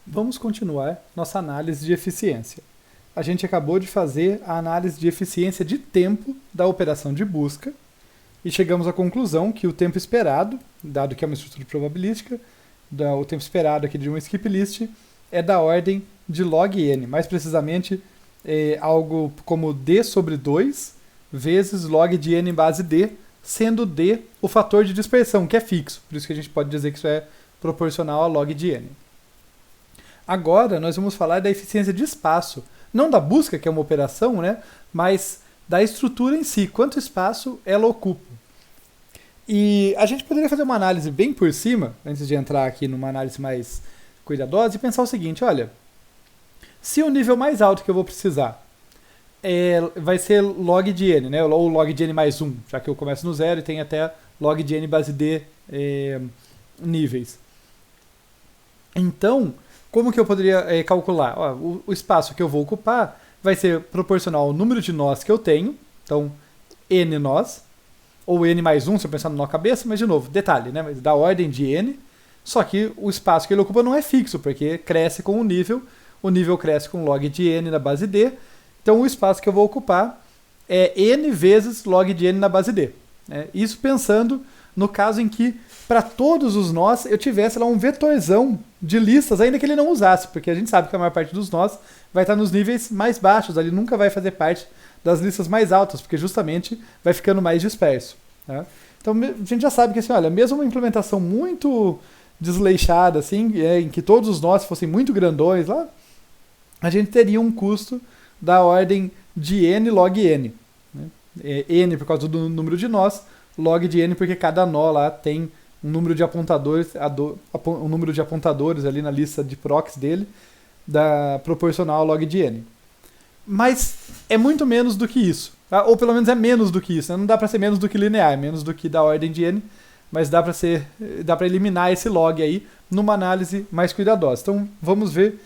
Vamos continuar nossa análise de eficiência. A gente acabou de fazer a análise de eficiência de tempo da operação de busca e chegamos à conclusão que o tempo esperado, dado que é uma estrutura probabilística, o tempo esperado aqui de uma skip list é da ordem de log n, mais precisamente algo como d sobre 2 vezes log de n base d, sendo d o fator de dispersão, que é fixo, por isso que a gente pode dizer que isso é proporcional a log de n. Agora nós vamos falar da eficiência de espaço, não da busca, que é uma operação, né, mas da estrutura em si, quanto espaço ela ocupa. E a gente poderia fazer uma análise bem por cima, antes de entrar aqui numa análise mais cuidadosa, e pensar o seguinte, olha, se o nível mais alto que eu vou precisar vai ser log de n, né, ou log de n mais 1, já que eu começo no zero e tem até log de n base d níveis. Então, como que eu poderia calcular? Ó, o espaço que eu vou ocupar vai ser proporcional ao número de nós que eu tenho, então n nós, ou n mais 1, se eu pensar no nó cabeça, mas de novo, detalhe, né, da ordem de n, só que o espaço que ele ocupa não é fixo, porque cresce com o nível cresce com log de n na base d, então o espaço que eu vou ocupar é n vezes log de n na base d. Né? Isso pensando no caso em que, para todos os nós, eu tivesse lá um vetorzão de listas, ainda que ele não usasse, porque a gente sabe que a maior parte dos nós vai estar nos níveis mais baixos, ele nunca vai fazer parte das listas mais altas, porque justamente vai ficando mais disperso. Né? Então a gente já sabe que, assim, olha, mesmo uma implementação muito desleixada, assim, em que todos os nós fossem muito grandões lá, a gente teria um custo da ordem de n log n. Né? N por causa do número de nós, log de n porque cada nó lá tem um número de apontadores, um número de apontadores ali na lista de procs dele, proporcional ao log de n. Mas é muito menos do que isso, tá? Ou pelo menos é menos do que isso, né? Não dá para ser menos do que linear, é menos do que da ordem de n, mas dá para eliminar esse log aí numa análise mais cuidadosa. Então vamos ver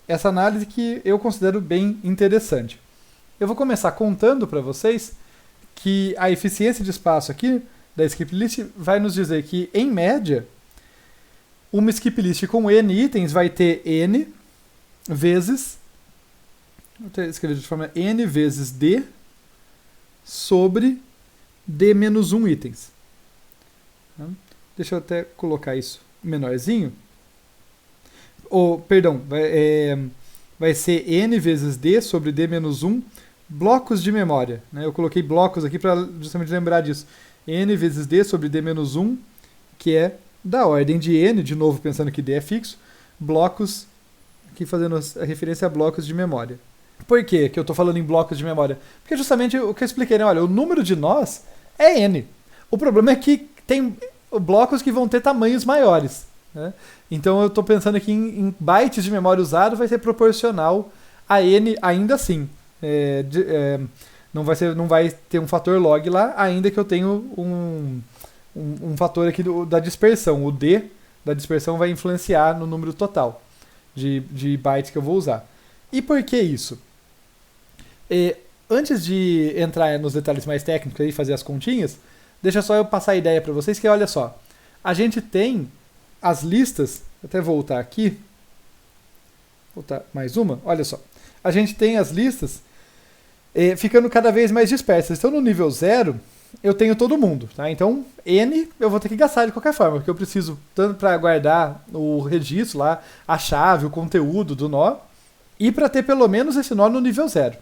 essa análise que eu considero bem interessante. Eu vou começar contando para vocês que a eficiência de espaço aqui da skip list vai nos dizer que, em média, uma skip list com n itens vai ter n vezes, vou escrever de forma n vezes d sobre d menos 1 itens. Deixa eu até colocar isso menorzinho. Perdão, vai ser n vezes d sobre d menos 1 blocos de memória. Né? Eu coloquei blocos aqui para justamente lembrar disso. N vezes d sobre d menos 1, que é da ordem de n, de novo pensando que d é fixo, blocos, aqui fazendo a referência a blocos de memória. Por que eu estou falando em blocos de memória? Porque justamente o que eu expliquei, né? Olha, o número de nós é n. O problema é que tem blocos que vão ter tamanhos maiores. Né? Então eu estou pensando aqui em bytes de memória usado, vai ser proporcional a n ainda assim. Não vai ter um fator log lá, ainda que eu tenha um fator aqui da dispersão. O d da dispersão vai influenciar no número total de bytes que eu vou usar. E por que isso? Antes de entrar nos detalhes mais técnicos e fazer as continhas, deixa só eu passar a ideia para vocês, que olha só, a gente tem as listas, vou até voltar aqui, voltar mais uma, olha só, a gente tem as listas ficando cada vez mais dispersas. Então no nível 0 eu tenho todo mundo, tá? Então n eu vou ter que gastar de qualquer forma, porque eu preciso tanto para guardar o registro lá, a chave, o conteúdo do nó, e para ter pelo menos esse nó no nível 0.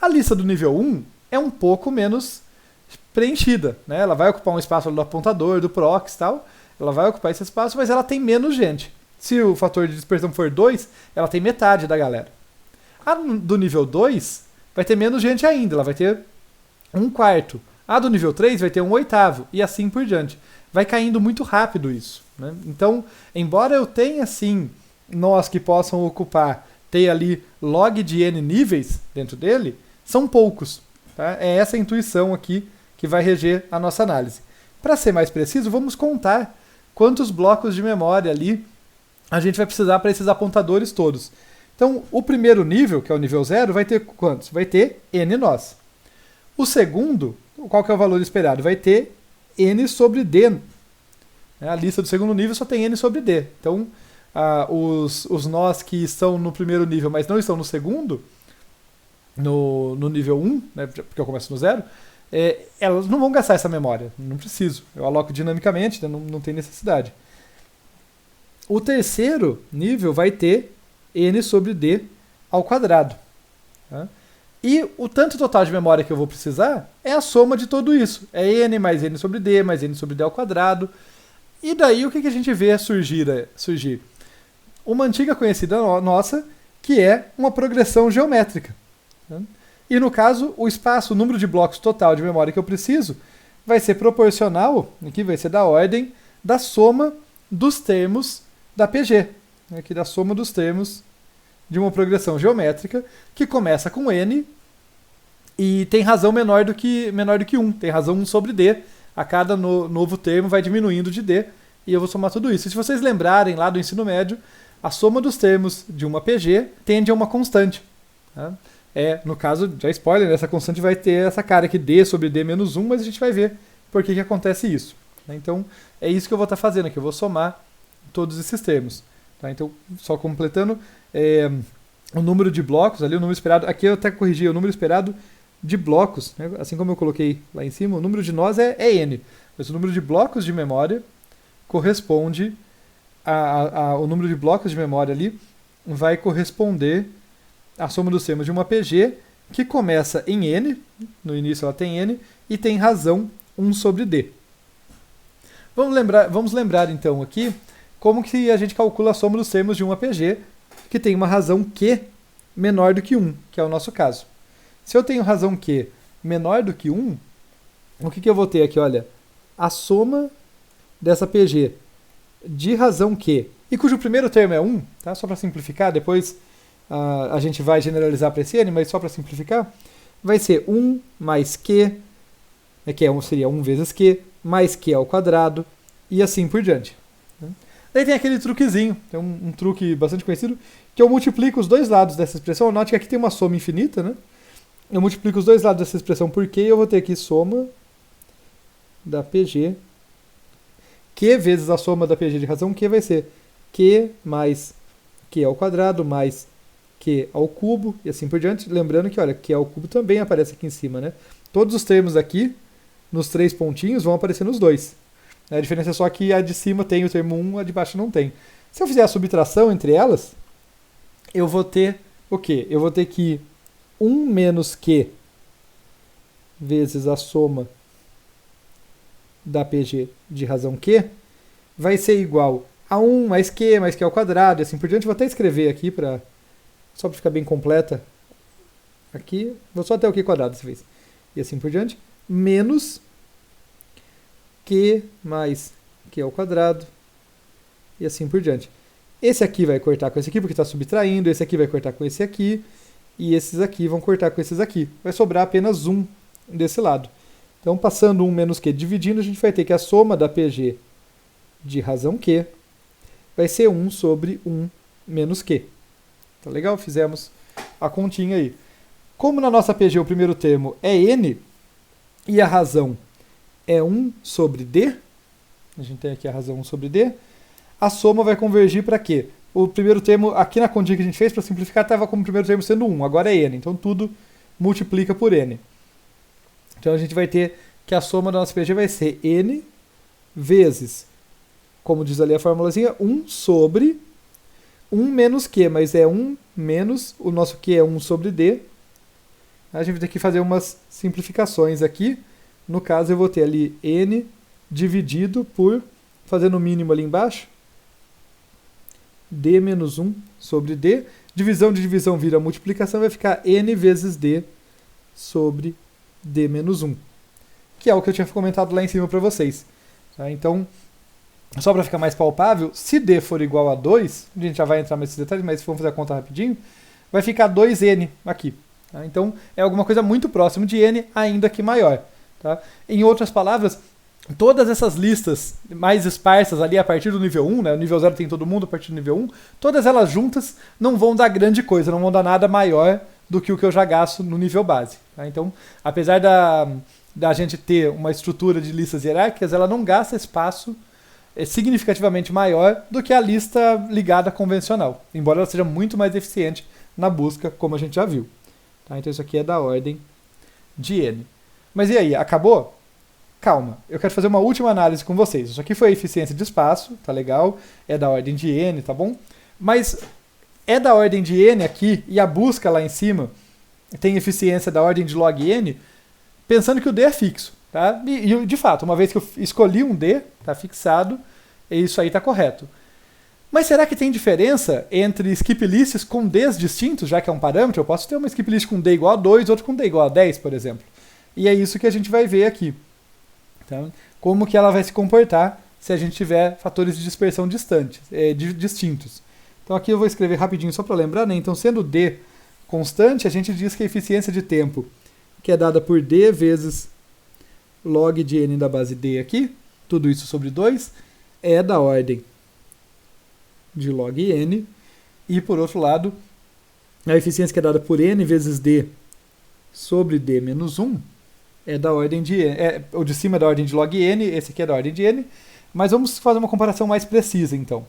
A lista do nível 1 é um pouco menos preenchida, né? Ela vai ocupar um espaço do apontador, do prox e tal, ela vai ocupar esse espaço, mas ela tem menos gente. Se o fator de dispersão for 2, ela tem metade da galera. A do nível 2 vai ter menos gente ainda, ela vai ter 1/4. A do nível 3 vai ter 1/8, e assim por diante. Vai caindo muito rápido isso. Né? Então, embora eu tenha, sim, nós que possam ocupar, ter ali log de n níveis dentro dele, são poucos. Tá? É essa a intuição aqui que vai reger a nossa análise. Para ser mais preciso, vamos contar quantos blocos de memória ali a gente vai precisar para esses apontadores todos. Então, o primeiro nível, que é o nível 0, vai ter quantos? Vai ter n nós. O segundo, qual que é o valor esperado? Vai ter n sobre d. A lista do segundo nível só tem n sobre d. Então, os nós que estão no primeiro nível, mas não estão no segundo, no nível 1, né, porque eu começo no 0, elas não vão gastar essa memória, não preciso. Eu aloco dinamicamente, né, não tem necessidade. O terceiro nível vai ter n sobre d ao quadrado. Tá? E o tanto total de memória que eu vou precisar é a soma de tudo isso. É n mais n sobre d mais n sobre d ao quadrado. E daí o que a gente vê surgir? Uma antiga conhecida nossa, que é uma progressão geométrica. Tá? E no caso, o espaço, o número de blocos total de memória que eu preciso, vai ser proporcional, aqui vai ser da ordem, da soma dos termos da PG. Aqui da soma dos termos de uma progressão geométrica que começa com n e tem razão menor do que 1. Tem razão 1 sobre d. A cada novo termo vai diminuindo de d e eu vou somar tudo isso. E se vocês lembrarem lá do ensino médio, a soma dos termos de uma PG tende a uma constante. Tá? No caso, já spoiler, essa constante vai ter essa cara aqui, d sobre d menos 1, mas a gente vai ver por que acontece isso. Então, é isso que eu vou estar fazendo aqui. Eu vou somar todos esses termos. Tá? Então, só completando, o número de blocos ali, o número esperado, aqui eu até corrigi, o número esperado de blocos, né? Assim como eu coloquei lá em cima, o número de nós é n, mas o número de blocos de memória corresponde o número de blocos de memória ali vai corresponder à soma dos termos de uma PG que começa em n, no início ela tem n, e tem razão 1 sobre d. Vamos lembrar então aqui como que a gente calcula a soma dos termos de uma PG que tem uma razão Q menor do que 1, que é o nosso caso. Se eu tenho razão Q menor do que 1, o que eu vou ter aqui? Olha, a soma dessa PG de razão Q, e cujo primeiro termo é 1, tá? Só para simplificar, depois a gente vai generalizar para esse n, mas só para simplificar, vai ser 1 mais Q, que seria 1 vezes Q, mais Q ao quadrado, e assim por diante. Daí tem aquele truquezinho, tem um truque bastante conhecido, que eu multiplico os dois lados dessa expressão. Note que aqui tem uma soma infinita, né? Eu multiplico os dois lados dessa expressão por Q e eu vou ter aqui soma da PG. Q vezes a soma da PG de razão Q vai ser Q mais Q ao quadrado mais Q ao cubo e assim por diante. Lembrando que, olha, Q ao cubo também aparece aqui em cima, né? Todos os termos aqui, nos 3 pontinhos, vão aparecer nos 2. A diferença é só que a de cima tem o termo 1, a de baixo não tem. Se eu fizer a subtração entre elas, eu vou ter o quê? Eu vou ter que 1 menos Q vezes a soma da PG de razão Q vai ser igual a 1 mais Q ao quadrado e assim por diante. Vou até escrever aqui só para ficar bem completa. Aqui, vou só até o Q quadrado dessa vez. E assim por diante. Menos Q mais Q ao quadrado e assim por diante. Esse aqui vai cortar com esse aqui porque está subtraindo, esse aqui vai cortar com esse aqui e esses aqui vão cortar com esses aqui. Vai sobrar apenas 1 desse lado. Então, passando 1 menos Q dividindo, a gente vai ter que a soma da PG de razão Q vai ser 1 sobre 1 menos Q. Tá legal? Fizemos a continha aí. Como na nossa PG o primeiro termo é n e a razão é 1 sobre d, a gente tem aqui a razão 1 sobre d, a soma vai convergir para quê? O primeiro termo, aqui na continha que a gente fez, para simplificar, estava como o primeiro termo sendo 1, agora é n, então tudo multiplica por n. Então a gente vai ter que a soma da nossa PG vai ser n vezes, como diz ali a formulazinha, 1 sobre 1 menos Q, mas é 1 menos, o nosso Q é 1 sobre d. A gente vai ter que fazer umas simplificações aqui. No caso, eu vou ter ali n dividido por, fazendo o mínimo ali embaixo, d menos 1 sobre d. Divisão de divisão vira multiplicação, vai ficar n vezes d sobre d menos 1. Que é o que eu tinha comentado lá em cima para vocês. Tá? Então, só para ficar mais palpável, se d for igual a 2, a gente já vai entrar nesses detalhes, mas vamos fazer a conta rapidinho, vai ficar 2n aqui. Tá? Então, é alguma coisa muito próximo de n, ainda que maior. Tá? Em outras palavras, todas essas listas mais esparsas ali a partir do nível 1, né? O nível 0 tem todo mundo a partir do nível 1, todas elas juntas não vão dar grande coisa, não vão dar nada maior do que o que eu já gasto no nível base. Tá? Então, apesar da gente ter uma estrutura de listas hierárquicas, ela não gasta espaço significativamente maior do que a lista ligada convencional, embora ela seja muito mais eficiente na busca, como a gente já viu. Tá? Então isso aqui é da ordem de n. Mas e aí, acabou? Calma, eu quero fazer uma última análise com vocês. Isso aqui foi a eficiência de espaço, tá legal? É da ordem de n, tá bom? Mas é da ordem de n aqui, e a busca lá em cima tem eficiência da ordem de log n, pensando que o d é fixo. Tá? E de fato, uma vez que eu escolhi um d, tá fixado, isso aí está correto. Mas será que tem diferença entre skip lists com d's distintos, já que é um parâmetro? Eu posso ter uma skip list com d igual a 2, outro com d igual a 10, por exemplo. E é isso que a gente vai ver aqui. Então, como que ela vai se comportar se a gente tiver fatores de dispersão distintos. Então aqui eu vou escrever rapidinho só para lembrar, né? Então, sendo d constante, a gente diz que a eficiência de tempo, que é dada por d vezes log de n da base d aqui, tudo isso sobre 2, é da ordem de log n. E, por outro lado, a eficiência que é dada por n vezes d sobre d menos 1 é da ordem de n. O de cima é da ordem de log n, esse aqui é da ordem de n. Mas vamos fazer uma comparação mais precisa, então.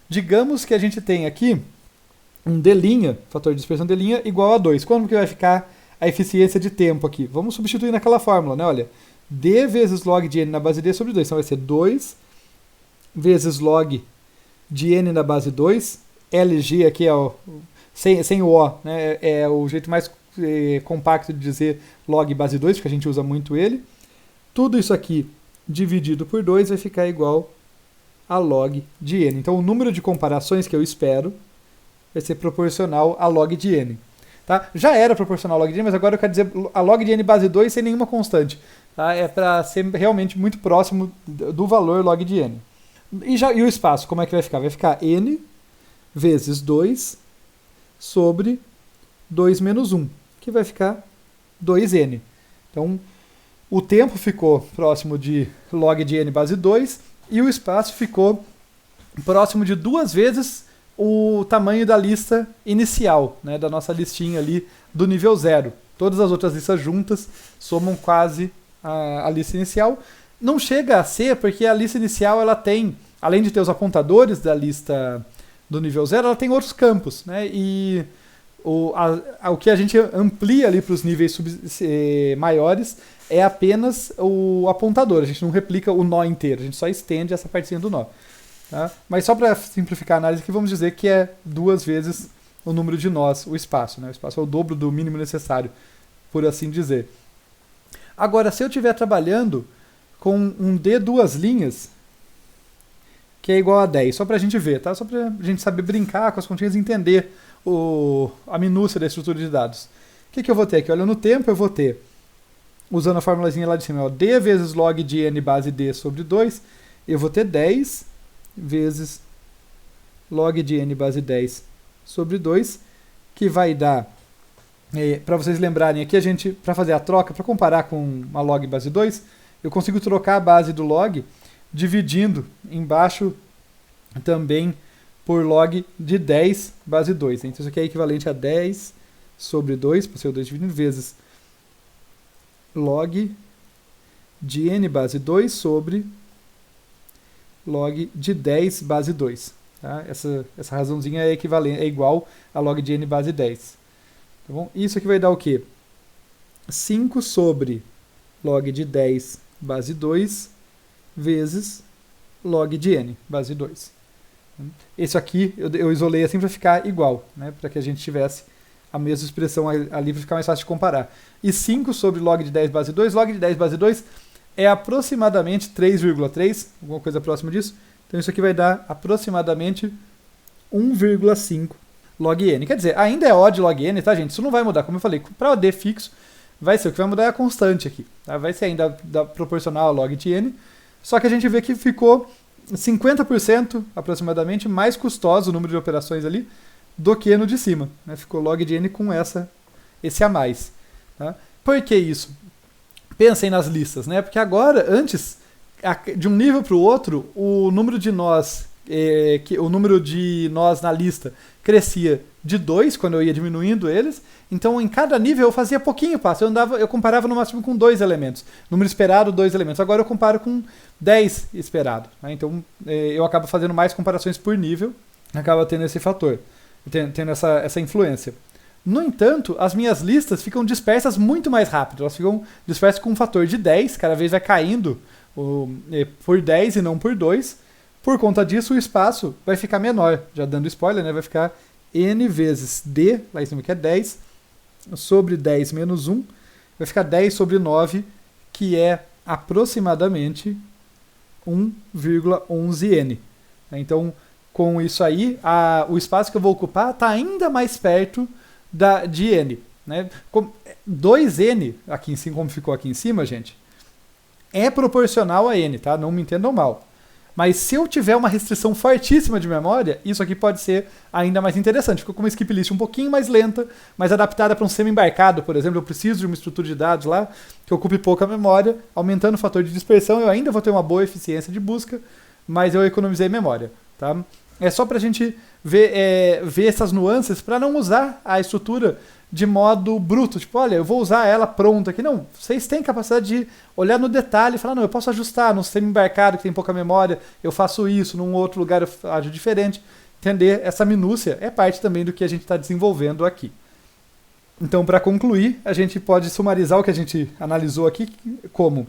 Digamos que a gente tem aqui um d', fator de dispersão d', igual a 2. Como que vai ficar a eficiência de tempo aqui? Vamos substituir naquela fórmula, né? Olha, d vezes log de n na base d sobre 2. Então vai ser 2 vezes log de n na base 2. LG aqui é sem o O, né? É o jeito mais compacto de dizer log base 2, porque a gente usa muito ele. Tudo isso aqui dividido por 2 vai ficar igual a log de n. Então o número de comparações que eu espero vai ser proporcional a log de n. Tá? Já era proporcional a log de n, mas agora eu quero dizer a log de n base 2 sem nenhuma constante. Tá? É para ser realmente muito próximo do valor log de n. E o espaço, como é que vai ficar? Vai ficar n vezes 2 sobre 2 menos 1, que vai ficar 2n. Então, o tempo ficou próximo de log de n base 2 e o espaço ficou próximo de 2 vezes o tamanho da lista inicial, né, da nossa listinha ali do nível 0. Todas as outras listas juntas somam quase a lista inicial. Não chega a ser, porque a lista inicial ela tem, além de ter os apontadores da lista do nível 0, ela tem outros campos, né, e o que a gente amplia ali para os níveis maiores é apenas o apontador. A gente não replica o nó inteiro, a gente só estende essa partezinha do nó. Tá? Mas só para simplificar a análise aqui, vamos dizer que é 2 vezes o número de nós, o espaço. Né? O espaço é o dobro do mínimo necessário, por assim dizer. Agora, se eu estiver trabalhando com um D duas linhas, que é igual a 10, só para a gente ver, tá? Só para a gente saber brincar com as continhas e entender a minúcia da estrutura de dados. O que eu vou ter aqui? Olha, no tempo eu vou ter, usando a formulazinha lá de cima, ó, D vezes log de n base D sobre 2, eu vou ter 10 vezes log de n base 10 sobre 2, que vai dar, para vocês lembrarem aqui, a gente, para fazer a troca, para comparar com uma log base 2, eu consigo trocar a base do log dividindo embaixo também por log de 10 base 2. Então isso aqui é equivalente a 10 sobre 2, para ser o 2 dividindo, vezes log de n base 2 sobre log de 10 base 2. Tá? Essa razãozinha é equivalente, é igual a log de n base 10. Tá bom? Isso aqui vai dar o quê? 5 sobre log de 10 base 2 vezes log de n base 2. Esse aqui eu isolei assim para ficar igual, né? Para que a gente tivesse a mesma expressão ali para ficar mais fácil de comparar. E 5 sobre log de 10 base 2, log de 10 base 2 é aproximadamente 3,3, alguma coisa próxima disso. Então isso aqui vai dar aproximadamente 1,5 log n. Quer dizer, ainda é O de log n, tá, gente? Isso não vai mudar. Como eu falei, para o D fixo, vai ser o que vai mudar é a constante aqui. Tá? Vai ser ainda proporcional a log de n, só que a gente vê que ficou 50% aproximadamente mais custoso o número de operações ali do que no de cima. Né? Ficou log de n com esse a mais. Tá? Por que isso? Pensem nas listas, né? Porque agora, antes, de um nível para o outro, o número de nós que o número de nós na lista crescia de 2 quando eu ia diminuindo eles. Então, em cada nível eu fazia pouquinho passo. Eu comparava no máximo com 2 elementos. Número esperado, 2 elementos. Agora eu comparo com 10 esperado. Né? Então, eu acabo fazendo mais comparações por nível. Acaba tendo esse fator, tendo essa influência. No entanto, as minhas listas ficam dispersas muito mais rápido. Elas ficam dispersas com um fator de 10, cada vez vai caindo por 10 e não por 2. Por conta disso, o espaço vai ficar menor. Já dando spoiler, né? Vai ficar n vezes d, lá em cima que é 10, sobre 10 menos 1. Vai ficar 10 sobre 9, que é aproximadamente 1,11n. Então, com isso aí, o espaço que eu vou ocupar está ainda mais perto de n. Né? 2n, aqui em cima, como ficou aqui em cima, gente, é proporcional a n, tá? Não me entendam mal. Mas se eu tiver uma restrição fortíssima de memória, isso aqui pode ser ainda mais interessante. Ficou com uma skip list um pouquinho mais lenta, mais adaptada para um sistema embarcado, por exemplo. Eu preciso de uma estrutura de dados lá que ocupe pouca memória. Aumentando o fator de dispersão, eu ainda vou ter uma boa eficiência de busca, mas eu economizei memória. Tá? É só para a gente ver essas nuances para não usar a estrutura de modo bruto. Tipo, olha, eu vou usar ela pronta aqui. Não, vocês têm capacidade de olhar no detalhe e falar, não, eu posso ajustar num sistema embarcado que tem pouca memória, eu faço isso, num outro lugar eu ajo diferente. Entender essa minúcia é parte também do que a gente está desenvolvendo aqui. Então, para concluir, a gente pode sumarizar o que a gente analisou aqui como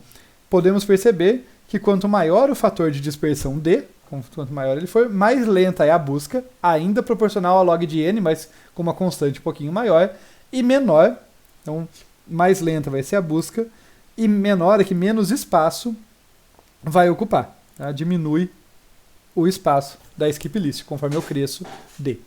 podemos perceber que quanto maior o fator de dispersão D, quanto maior ele for, mais lenta é a busca, ainda proporcional a log de n, mas com uma constante um pouquinho maior, e menor, então mais lenta vai ser a busca, e menor é que menos espaço vai ocupar. Tá? Diminui o espaço da skip list, conforme eu cresço D.